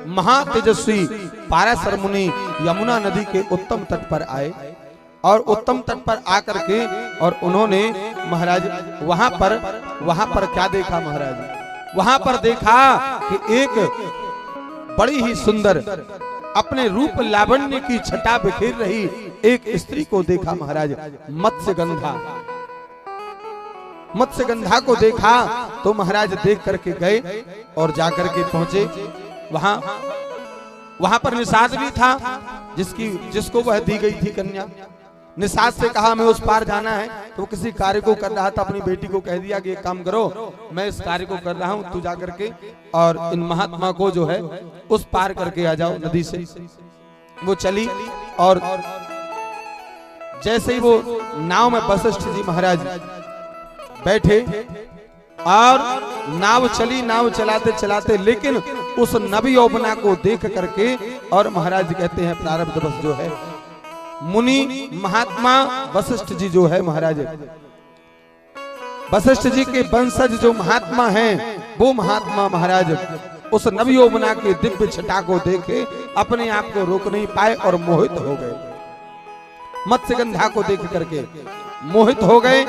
महातेजस्वी पाराशर मुनि यमुना नदी के उत्तम तट पर आए और उत्तम तट पर आकर के और उन्होंने महाराज वहां पर क्या देखा महाराज, वहां पर देखा कि एक बड़ी ही सुंदर अपने रूप लावण्य की छटा बिखेर रही एक स्त्री को देखा महाराज। मत्स्यगंधा को देखा तो महाराज देख करके गए और जाकर के पहुंचे वहां पर निषाद भी था जिसको वह दी गई थी कन्या। निषाद से कहा हमें उस पार जाना है, तो किसी कार्य को कर रहा था, अपनी बेटी को कह दिया कि एक काम करो, मैं इस कार्य को कर रहा हूं, तू जा करके और इन महात्मा को जो है उस पार करके आ जाओ नदी से। वो चली और जैसे ही वो नाव में वशिष्ठ जी महाराज बैठे और नाव चली, नाव चलाते चलाते लेकिन उस नवी यौवना को देख करके और महाराज कहते हैं प्रारब्ध बस जो है मुनि महात्मा वशिष्ठ जी जो है महाराज, वशिष्ठ जी के वंशज जो महात्मा हैं वो महात्मा महाराज उस नवी यौवना के दिव्य छटा को देखे अपने आप को रोक नहीं पाए और मोहित हो गए। मत्स्यगंधा को देख करके मोहित हो गए।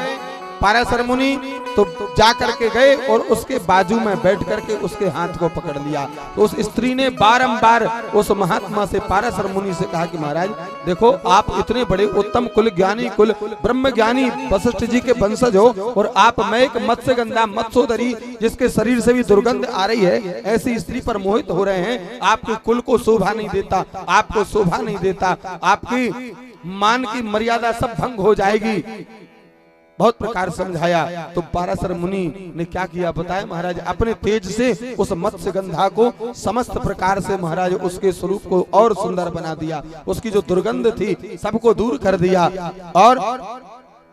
पाराशर मुनि तो जाकर के गए और उसके बाजू में बैठ करके उसके हाथ को पकड़ लिया। तो उस स्त्री ने बारंबार उस महात्मा से पाराशर मुनि से कहा कि महाराज देखो, आप इतने बड़े उत्तम कुल ज्ञानी कुल ब्रह्म ज्ञानी वशिष्ठ जी के वंशज हो और आप मैं एक मत्स्यगंधा मत्स्योदरी जिसके शरीर से भी दुर्गंध आ रही है ऐसी स्त्री पर मोहित हो रहे हैं। आपके कुल को शोभा नहीं देता, आपको शोभा नहीं देता, आपकी मान की मर्यादा सब भंग हो जाएगी। बहुत प्रकार समझाया तो पाराशर मुनि ने क्या किया बताया महाराज, अपने तेज से उस मत्स्यगंधा को समस्त प्रकार से महाराज उसके स्वरूप को और सुंदर बना दिया, उसकी जो दुर्गंध थी सबको दूर कर दिया और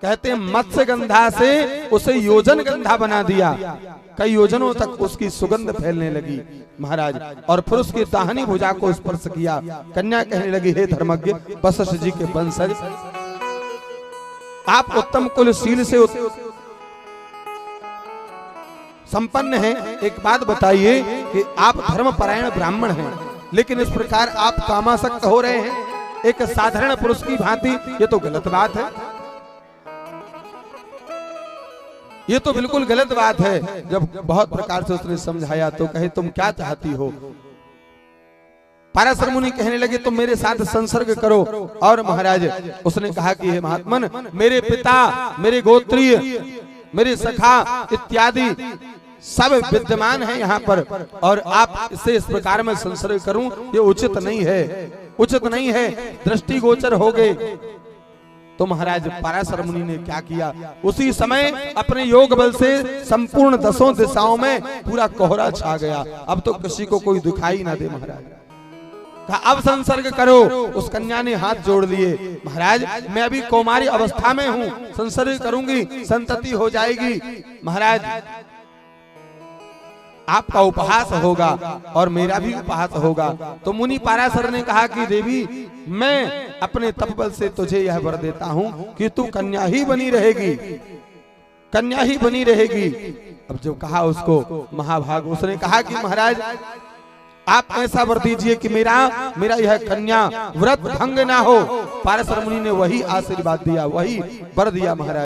कहते हैं मत्स्यगंधा से उसे योजन गंधा बना दिया। कई योजनों तक उसकी सुगंध फैलने लगी महाराज। और फिर उसकी दाहिनी भुजा को स्पर्श किया। कन्या कहने लगी, हे धर्मज्ञ वशिष्ठ जी के वंशज, आप उत्तम कुलशील से संपन्न हैं, एक बात बताइए कि आप धर्मपरायण ब्राह्मण हैं, लेकिन इस प्रकार आप कामासक्त हो रहे हैं एक साधारण पुरुष की भांति, ये तो गलत बात है, ये तो बिल्कुल गलत बात है। जब बहुत प्रकार से उसने समझाया तो कहे तुम क्या चाहती हो। पाराशर मुनि कहने लगे तुम मेरे साथ संसर्ग करो। और महाराज उसने कहा कि हे महात्मन, मेरे पिता, मेरे गोत्रीय, मेरे सखा इत्यादि सब विद्यमान हैं यहाँ पर और आप इससे इस प्रकार में संसर्ग करूं ये उचित नहीं है, उचित नहीं है, दृष्टिगोचर हो गए। तो महाराज पाराशर मुनि ने क्या किया, उसी समय अपने योग बल से संपूर्ण 10 दिशाओं में पूरा कोहरा छा गया। अब तो किसी को कोई दिखाई ना दे। महाराज कहा अब संसर्ग करो। उस कन्या ने हाथ जोड़ लिए, महाराज मैं अभी कौमारी अवस्था में हूँ, संसर्ग करूंगी संतति हो जाएगी, महाराज आपका उपहास होगा और मेरा भी उपहास होगा। तो मुनि पाराशर ने कहा कि देवी मैं अपने तपबल से तुझे यह वर देता हूँ कि तू कन्या ही बनी रहेगी, कन्या ही बनी रहेगी। अब जो कहा उसको महाभाग, उसने कहा कि महाराज आप ऐसा वर दीजिए कि मेरा यह कन्या व्रत भंग ना हो। पाराशर मुनि ने वही आशीर्वाद दिया, वही वर दिया महाराज।